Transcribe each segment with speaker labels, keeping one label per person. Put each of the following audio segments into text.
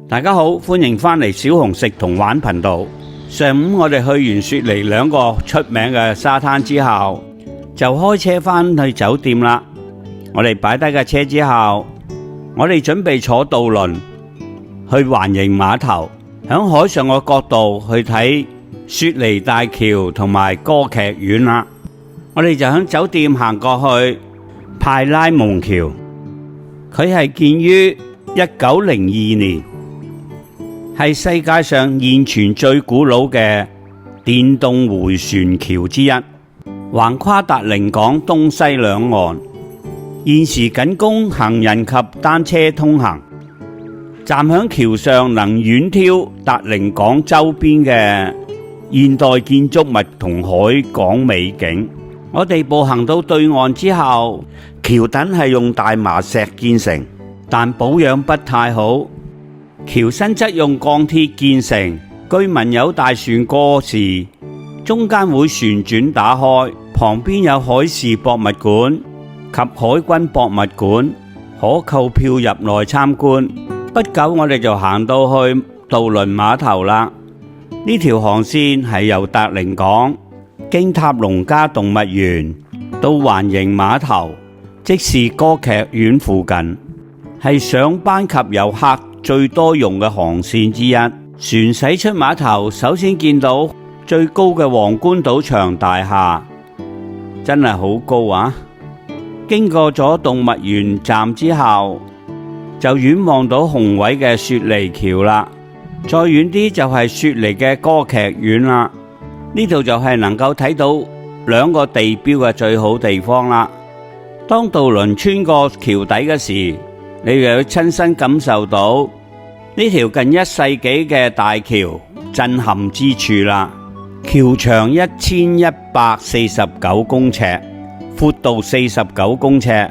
Speaker 1: 大家好，歡迎返嚟小紅食同玩頻道。上午我哋去完雪梨兩個出名嘅沙灘之後，就開車返去酒店啦。我哋擺低架車之後，我哋準備坐渡輪去環形碼頭，響海上個角度去睇雪梨大橋同埋歌劇院啦。我哋就響酒店行過去派拉蒙橋，佢係建於1902年，係世界上現存最古老嘅電動迴旋橋之一，橫跨達靈港東西兩岸，現時僅供行人及單車通行。站響橋上能遠眺達靈港周邊嘅現代建築物同海港美景。我哋步行到對岸之後，橋墩係用大麻石建成，但保養不太好。橋身則用鋼鐵建成，據聞有大船過時，中間會旋轉打開，旁邊有海事博物館及海軍博物館，可購票入內參觀。不久我哋就行到去渡輪碼頭啦。呢條航線係由達靈港經塔隆加動物園到環形碼頭，即是歌劇院附近，係上班及遊客最多用嘅航線之一。船駛出碼頭，首先見到最高嘅皇冠島場大廈，真係好高啊！經過咗動物園站之後，就遠望到宏偉嘅雪梨橋啦。再遠啲就係雪梨嘅歌劇院啦。呢度就係能夠睇到兩個地標嘅最好地方啦。當渡輪穿過橋底嘅時，你就要親身感受到呢條近1世紀嘅大橋震撼之處啦。橋長1149公尺，闊度49公尺，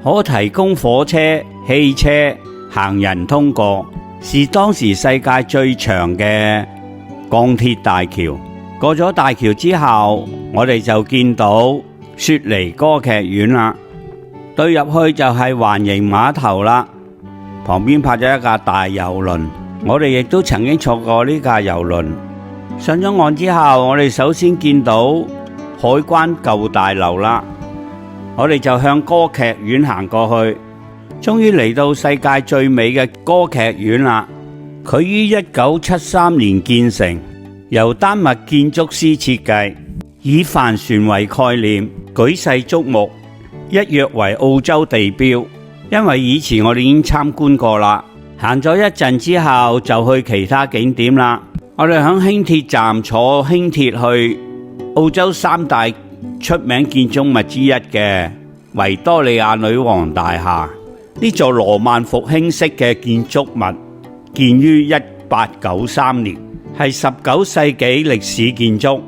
Speaker 1: 可提供火車、汽車、行人通過，是當時世界最長嘅鋼鐵大橋。過咗大橋之後，我哋就見到雪梨歌劇院啦。對入去就係環形碼頭啦，旁邊泊咗一架大郵輪，我哋亦都曾經坐過呢架郵輪。上咗岸之後，我哋首先見到海關舊大樓啦，我哋就向歌劇院行過去，終於嚟到世界最美嘅歌劇院啦。佢於1973年建成，由丹麥建築師設計，以帆船為概念，舉世矚目，一躍為澳洲地標。因為以前我哋已經參觀過啦，行咗一陣之後就去其他景點啦。我哋響輕鐵站坐輕鐵去澳洲3大出名建築物之一嘅維多利亞女王大廈。呢座羅曼復興式嘅建築物建於1893年，係19世紀歷史建築，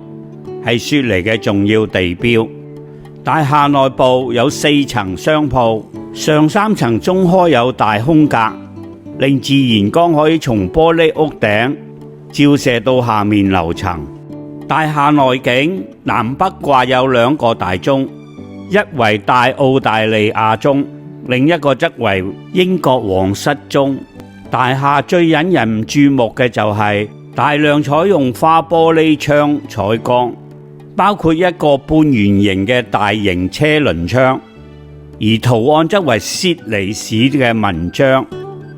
Speaker 1: 係雪梨嘅重要地標。大廈內部有4層商鋪，上3層中開有大空格，令自然光可以從玻璃屋頂照射到下面樓層。大廈內景南北掛有2個大鐘，一為大澳大利亞鐘，另一個則為英國皇室鐘。大廈最引人注目嘅就係大量採用花玻璃窗採光，包括一個半圓形嘅大型車輪窗，而圖案則為悉尼市嘅紋章，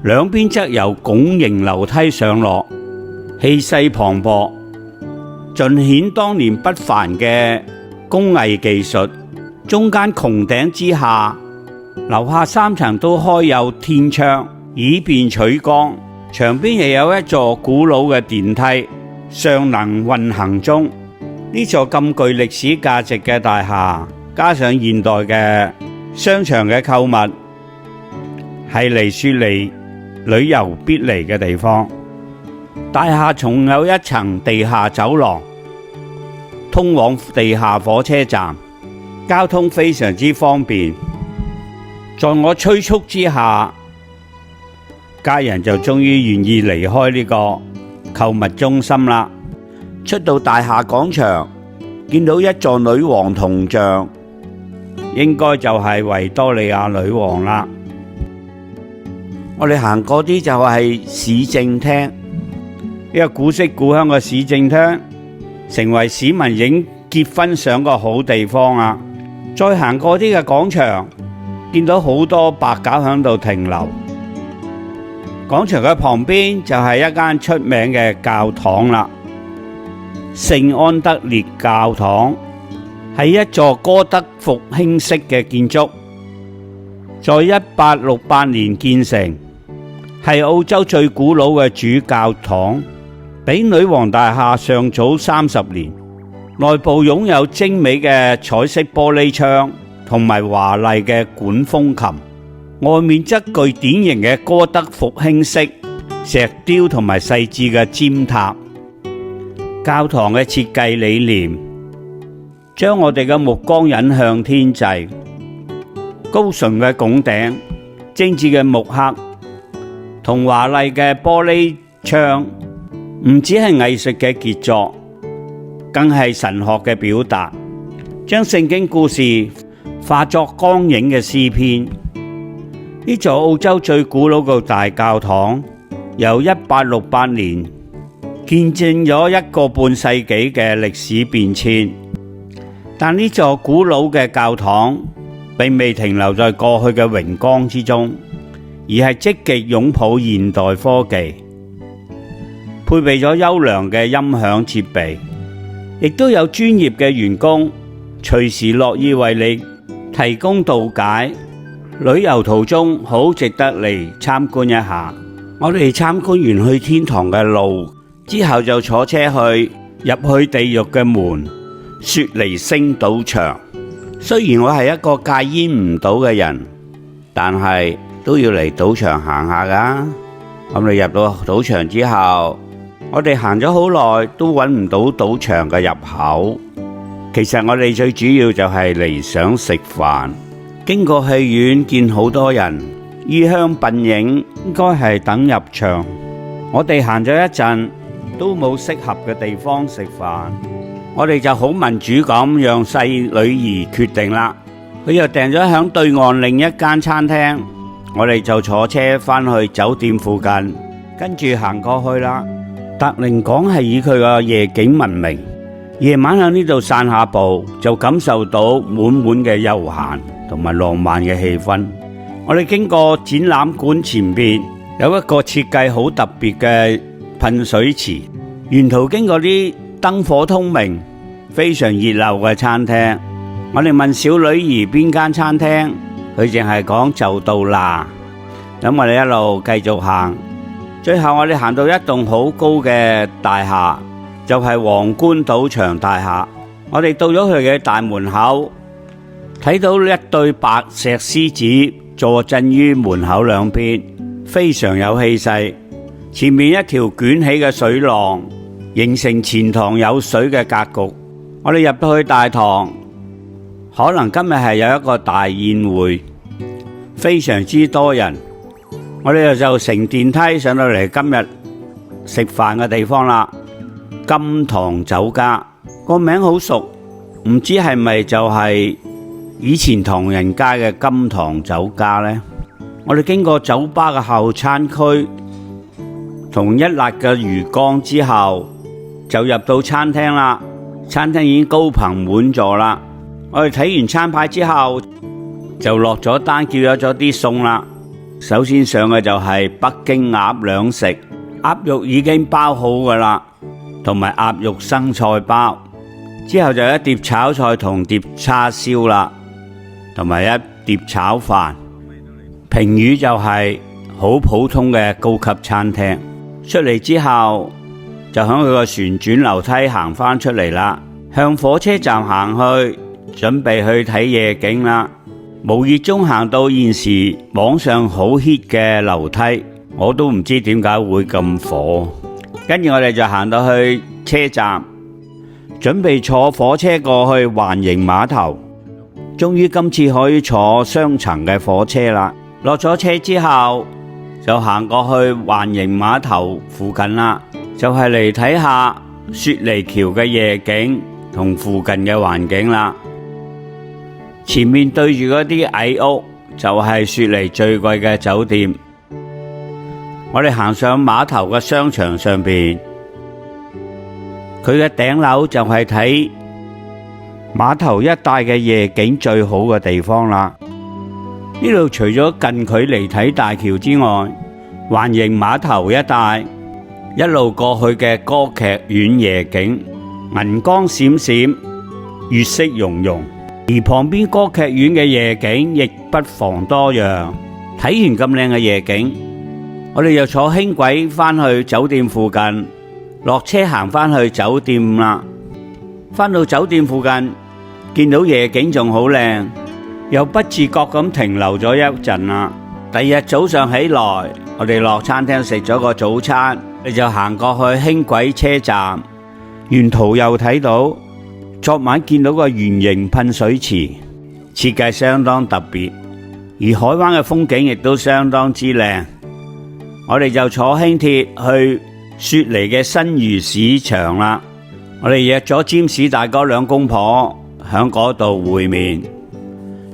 Speaker 1: 兩邊則由拱形樓梯上落，氣勢磅礴，盡顯當年不凡嘅工藝技術。中間穹頂之下，樓下3層都開有天窗，以便取光。牆邊亦有一座古老嘅電梯，尚能運行中。呢座咁具歷史價值嘅大廈，加上現代嘅商場嘅購物，係嚟雪梨旅遊必嚟嘅地方。大廈仲有1層地下走廊，通往地下火車站，交通非常之方便。在我催促之下，家人就終於願意離開呢個購物中心啦。出到大廈廣場，見到一座女王銅像，應該就係維多利亞女王啦。我哋行過啲就係市政廳，呢個古色古香嘅市政廳，成為市民影結婚相個好地方啊！再行過啲嘅廣場，見到好多白鴿喺度停留。廣場嘅旁邊就係一間出名嘅教堂啦，聖安德烈教堂，係一座哥德復興式嘅建築，在1868年建成，係澳洲最古老嘅主教堂，比女王大廈尚早30年。內部擁有精美嘅彩色玻璃窗同埋華麗嘅管風琴，外面則具典型嘅哥德復興式石雕同埋細緻嘅尖塔。教堂嘅設計理念將我哋嘅目光引向天際，高聳嘅拱頂、精緻嘅木刻同華麗嘅玻璃窗，唔止係藝術嘅傑作，更係神學嘅表達，將聖經故事化作光影嘅詩篇。呢座澳洲最古老嘅大教堂，由1868年見證咗1個半世紀嘅歷史變遷。但呢座古老嘅教堂並未停留在過去嘅榮光之中，而係積極擁抱現代科技，配備咗優良嘅音響設備，亦都有專業嘅員工隨時樂意為你提供導解。旅遊途中好值得嚟參觀一下。我哋參觀完去天堂嘅路之後，就坐車去入去地獄嘅門——雪梨星賭場。雖然我係一個戒煙唔到嘅人，但係都要嚟賭場行下㗎。咁你入到賭場之後，我哋行咗好耐都揾唔到賭場嘅入口。其實我哋最主要就係嚟想食飯。經過戲院見好多人，衣香鬢影，應該係等入場。我哋行咗一陣都冇適合嘅地方食飯，我哋就好民主咁讓細女兒決定啦。佢又訂咗響對岸另一間餐廳，我哋就坐車返去酒店附近，跟住行過去啦。特靈港係以佢個夜景聞名，夜晚喺呢度散下步，就感受到滿滿嘅悠閒同埋浪漫嘅氣氛。我哋經過展覽館前邊有一個設計好特別嘅噴水池，沿途經過啲燈火通明、非常熱鬧嘅餐廳。我哋問小女兒邊間餐廳，佢淨係講就到啦。咁我哋一路繼續行，最後我哋行到一棟好高嘅大廈，就係皇冠賭場大廈。我哋到咗佢嘅大門口，睇到一對白石獅子坐鎮於門口兩邊，非常有氣勢。前面一條捲起嘅水浪，形成前堂有水嘅格局。我哋入到去大堂，可能今日係有一個大宴會，非常之多人。我哋就乘電梯上到嚟今日食飯嘅地方啦。金堂酒家個名好熟，唔知係咪就係以前唐人街嘅金堂酒家呢？我哋經過酒吧嘅後餐區同一辣嘅魚缸之後，就入到餐廳啦。餐廳已經高朋滿座啦。我哋睇完餐牌之後，就落咗單，叫咗啲餸啦。首先上嘅就係北京鴨兩食，鴨肉已經包好噶啦，同埋鴨肉生菜包。之後就一碟炒菜同碟叉燒啦，同埋一碟炒飯。評語就係好普通嘅高級餐廳。出嚟之後就響佢個旋轉樓梯行返出嚟啦，向火車站行去，準備去睇夜景啦。無意中行到現時網上好 hit 嘅樓梯，我都唔知點解會咁火。跟住我哋就行到去車站，準備坐火車過去環形碼頭。終於今次可以坐雙層嘅火車啦。落咗車之後就行過去環形碼頭附近啦，就係嚟睇下雪梨橋嘅夜景同附近嘅環境啦。前面對住嗰啲矮屋就係雪梨最貴嘅酒店。我哋行上碼頭嘅商場上邊，佢嘅頂樓就係睇碼頭一帶嘅夜景最好嘅地方啦。呢度除咗近距離睇大橋之外，環形碼頭一帶一路過去嘅歌劇院夜景，銀光閃閃，月色融融。而旁邊歌劇院嘅夜景亦不遑多讓。睇完咁靚嘅夜景，我哋又坐輕軌返去酒店附近，落車行返去酒店啦。返到酒店附近，見到夜景仲好靚，又不自覺咁停留咗一陣啦。第二日早上起來，我哋落餐廳食咗個早餐，你就行過去輕軌車站，沿途又睇到昨晚見到個圓形噴水池，設計相當特別，而海灣嘅風景亦都相當之靚。我哋就坐輕鐵去雪梨嘅新魚市場啦。我哋約咗占士大哥兩公婆喺嗰度會面。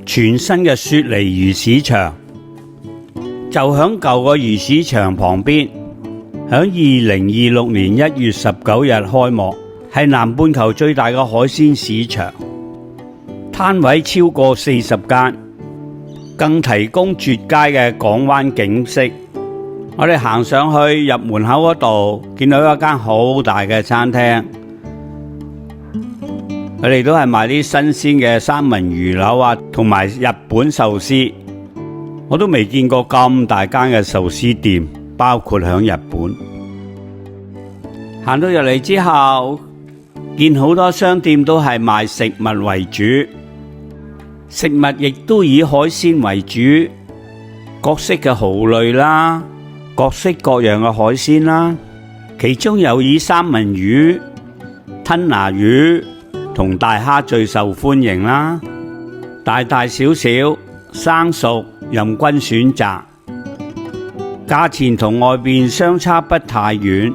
Speaker 1: 全新嘅雪梨魚市場就喺舊個魚市場旁邊，喺2026年1月19日開幕，係南半球最大嘅海鮮市場，攤位超過40間，更提供絕佳嘅港灣景色。我哋行上去入門口嗰度，見到一間好大嘅餐廳，佢哋都係賣啲新鮮嘅三文魚柳啊，同埋日本壽司。我都未見過咁大間嘅壽司店，包括響日本。行到入嚟之後，見好多商店都係賣食物為主，食物亦都以海鮮為主，各式嘅蠔類啦，各式各樣嘅海鮮啦，其中又以三文魚、吞拿魚同大蝦最受歡迎啦。大大小小、生熟任君選擇，價錢同外邊相差不太遠，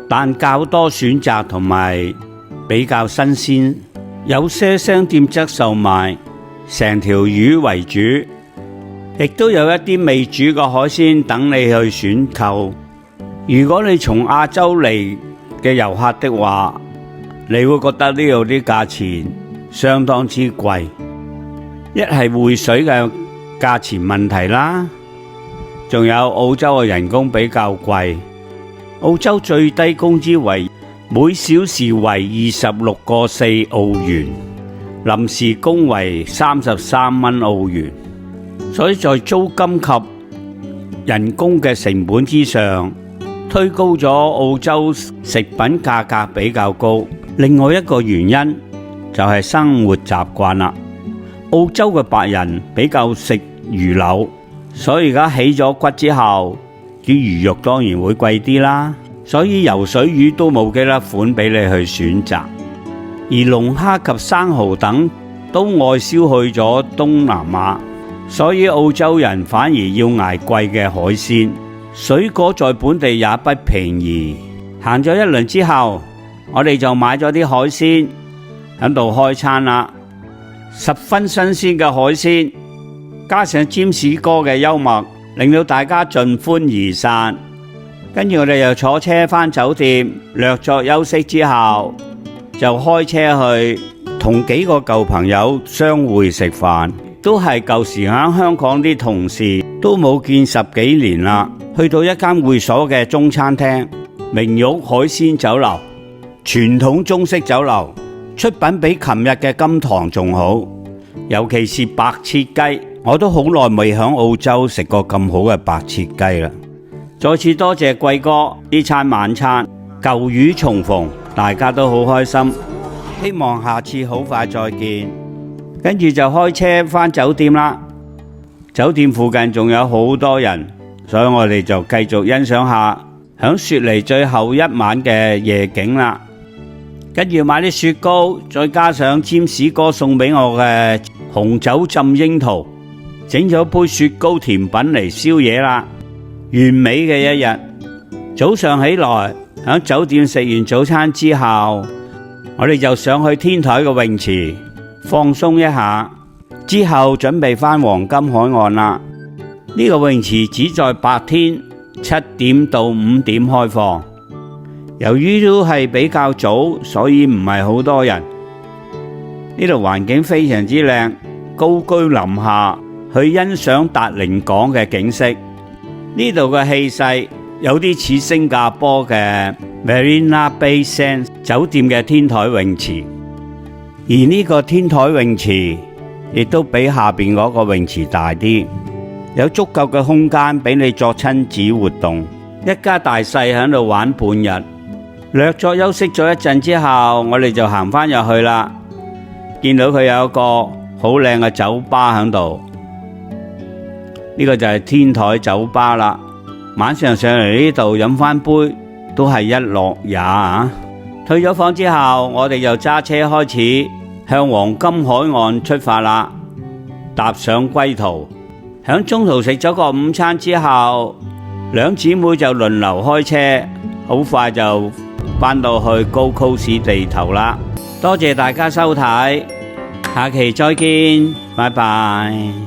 Speaker 1: 但較多選擇同埋比較新鮮。有些商店則售賣成條魚為主，亦都有一啲未煮嘅海鮮等你去選購。如果你從亞洲嚟嘅遊客的話，你會覺得呢度啲價錢相當之貴，一係匯水嘅價錢問題啦，仲有澳洲嘅人工比較貴。澳洲最低工資為每小時為26.4澳元，臨時工為33蚊澳元，所以在租金及人工嘅成本之上，推高咗澳洲食品價格比較高。另外一個原因就係生活習慣啦。澳洲嘅白人比較食魚柳，所以而家起咗骨之後，啲魚肉當然會貴啲啦。所以游水魚都冇幾多款俾你去選擇，而龍蝦及生蠔等都外銷去咗東南亞，所以澳洲人反而要捱貴嘅海鮮。水果在本地也不便宜。行咗一輪之後，我哋就買咗啲海鮮喺度開餐啦，十分新鮮嘅海鮮，加上占士哥嘅幽默，令到大家盡歡而散。跟住我哋又坐車返酒店，略作休息之後，就開車去同幾個舊朋友相會食飯，都係舊時喺香港啲同事，都冇見10幾年啦。去到一間會所嘅中餐廳，明玉海鮮酒樓，傳統中式酒樓，出品比琴日嘅金堂仲好，尤其是白切雞，我都好耐未喺澳洲食過咁好嘅白切雞啦。再次多謝貴哥呢餐晚餐，舊魚重逢，大家都好開心，希望下次好快再見。跟住就開車返酒店啦。酒店附近仲有好多人，所以我哋就繼續欣賞下響雪梨最後一晚嘅夜景啦。跟住買啲雪糕，再加上占士哥送俾我嘅紅酒浸櫻桃，整咗杯雪糕甜品嚟宵夜啦。完美嘅一日。早上起來喺酒店食完早餐之後，我哋就上去天台嘅泳池放鬆一下，之後準備返黃金海岸啦。呢個泳池只在白天7點到5點開放。由於都係比較早，所以唔係好多人。呢度環境非常之靚，高居林下，去欣賞達靈港嘅景色。呢度嘅氣勢有啲似新加坡嘅 Marina Bay Sands 酒店嘅天台泳池，而呢個天台泳池亦都比下邊嗰個泳池大啲，有足夠嘅空間俾你作親子活動，一家大細喺度玩半日。略作休息咗一陣之後，我哋就行返入去啦。見到佢有一個好靚嘅酒吧喺度，呢個就係天台酒吧啦。晚上上嚟呢度飲返杯都係一樂也啊！退咗房之後，我哋就揸車開始向黃金海岸出發啦，踏上歸途。響中途食咗個午餐之後，兩姊妹就輪流開車，好快就返到去高高市地頭啦。多謝大家收睇，下期再見，拜拜。